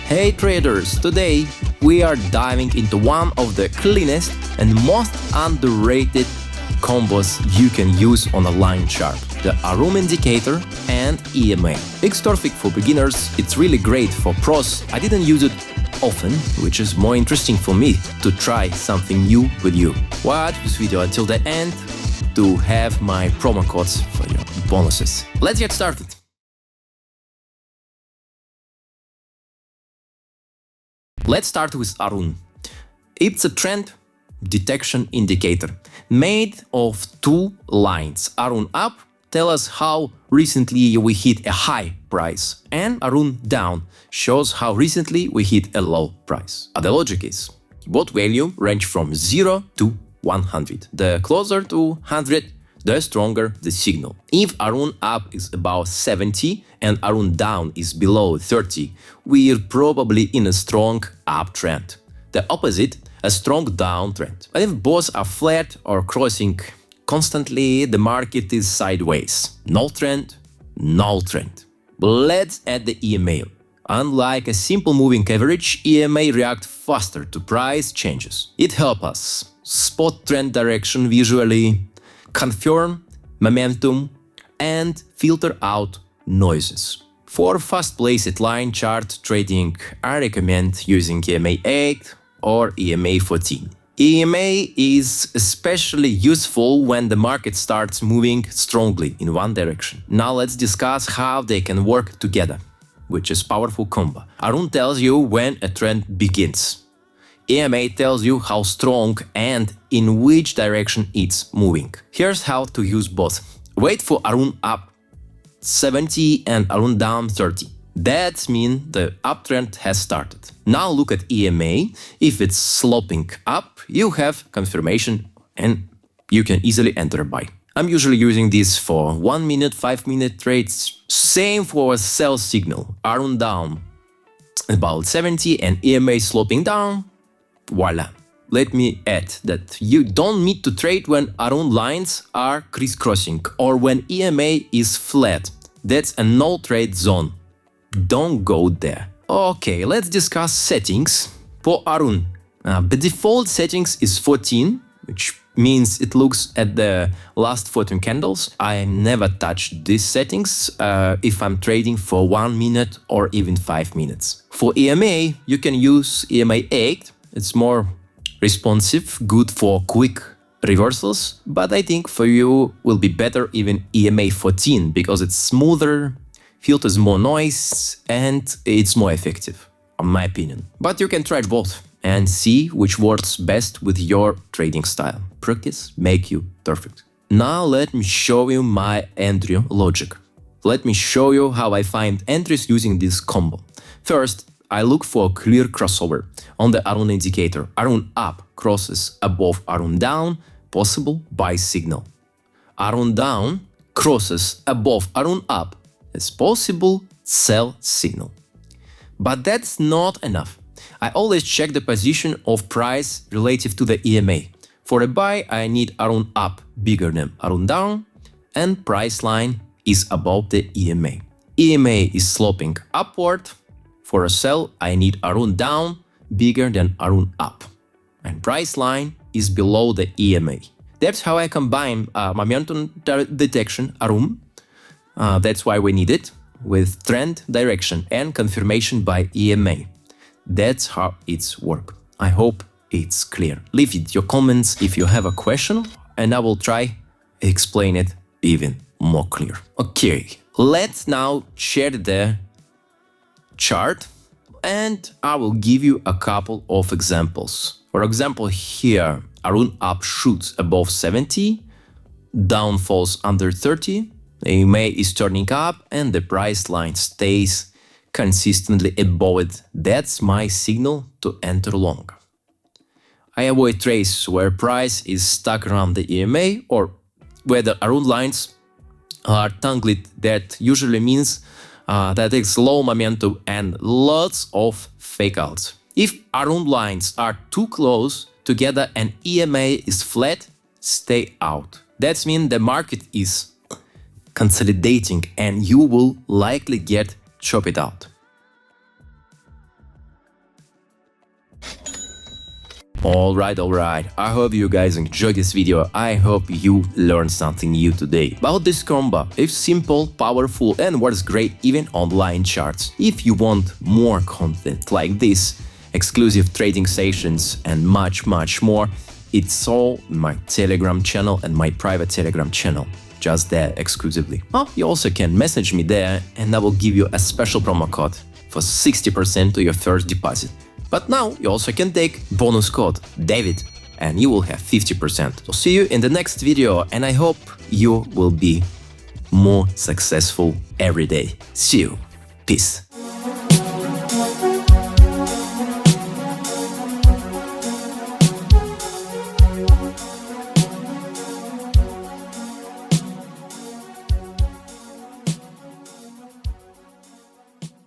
Hey traders, today we are diving into one of the cleanest and most underrated combos you can use on a line chart, the Aroon indicator and EMA. It's perfect for beginners, it's really great for pros. I didn't use it often, which is more interesting for me to try something new with you. Watch this video until the end to have my promo codes for your bonuses. Let's get started. Let's start with Aroon. It's a trend detection indicator made of two lines. Aroon up tells us how recently we hit a high price, and Aroon down shows how recently we hit a low price. The logic is both value range from 0 to 100. The closer to 100, the stronger the signal. If Aroon up is above 70 and Aroon down is below 30, we're probably in a strong uptrend. The opposite, a strong downtrend. But if both are flat or crossing constantly, the market is sideways. No trend, no trend. But let's add the EMA. Unlike a simple moving average, EMA reacts faster to price changes. It helps us spot trend direction visually, confirm momentum, and filter out noises. For fast-placed line chart trading, I recommend using EMA 8 or EMA 14. EMA is especially useful when the market starts moving strongly in one direction. Now let's discuss how they can work together, which is powerful combo. Aroon tells you when a trend begins. EMA tells you how strong and in which direction it's moving. Here's how to use both. Wait for Aroon up 70 and Aroon down 30. That means the uptrend has started. Now look at EMA. If it's sloping up, you have confirmation and you can easily enter a buy. I'm usually using this for 1 minute, 5 minute trades. Same for a sell signal. Aroon down about 70 and EMA sloping down. Voila. Let me add that you don't need to trade when Aroon lines are crisscrossing or when EMA is flat. That's a no trade zone. Don't go there. Okay, let's discuss settings for Aroon. The default settings is 14, which means it looks at the last 14 candles. I never touch these settings if I'm trading for 1 minute or even 5 minutes. For EMA, you can use EMA 8. It's more responsive, good for quick reversals, but I think for you will be better even EMA 14 because it's smoother, filters more noise, and it's more effective, in my opinion. But you can try both and see which works best with your trading style. Practice make you perfect. Now let me show you my entry logic. Let me show you how I find entries using this combo. First, I look for a clear crossover on the Aroon indicator. Aroon up crosses above Aroon down, possible buy signal. Aroon down crosses above Aroon up, as possible sell signal. But that's not enough. I always check the position of price relative to the EMA. For a buy, I need Aroon up bigger than Aroon down, and price line is above the EMA. EMA is sloping upward. For a sell, I need Aroon down bigger than Aroon up, and price line is below the EMA. That's how I combine momentum detection, Aroon, that's why we need it, with trend direction and confirmation by EMA. That's how it's work. I hope it's clear. Leave it your comments if you have a question, and I will try explain it even more clear. Okay, let's now share the chart, and I will give you a couple of examples. For example, here Aroon up shoots above 70, down falls under 30, the EMA is turning up and the price line stays consistently above it. That's my signal to enter long. I avoid trades where price is stuck around the EMA or where the Aroon lines are tangled. That usually means that it's low momentum and lots of fake outs. If Aroon lines are too close together and EMA is flat, stay out. That means the market is consolidating and you will likely get chopped out. Alright. I hope you guys enjoyed this video. I hope you learned something new today. About this combo, it's simple, powerful and works great even online charts. If you want more content like this, exclusive trading sessions and much more, it's all my Telegram channel and my private Telegram channel. Just there exclusively. Oh, you also can message me there and I will give you a special promo code for 60% to your first deposit. But now you also can take bonus code Dawit and you will have 50%. So see you in the next video and I hope you will be more successful every day. See you. Peace.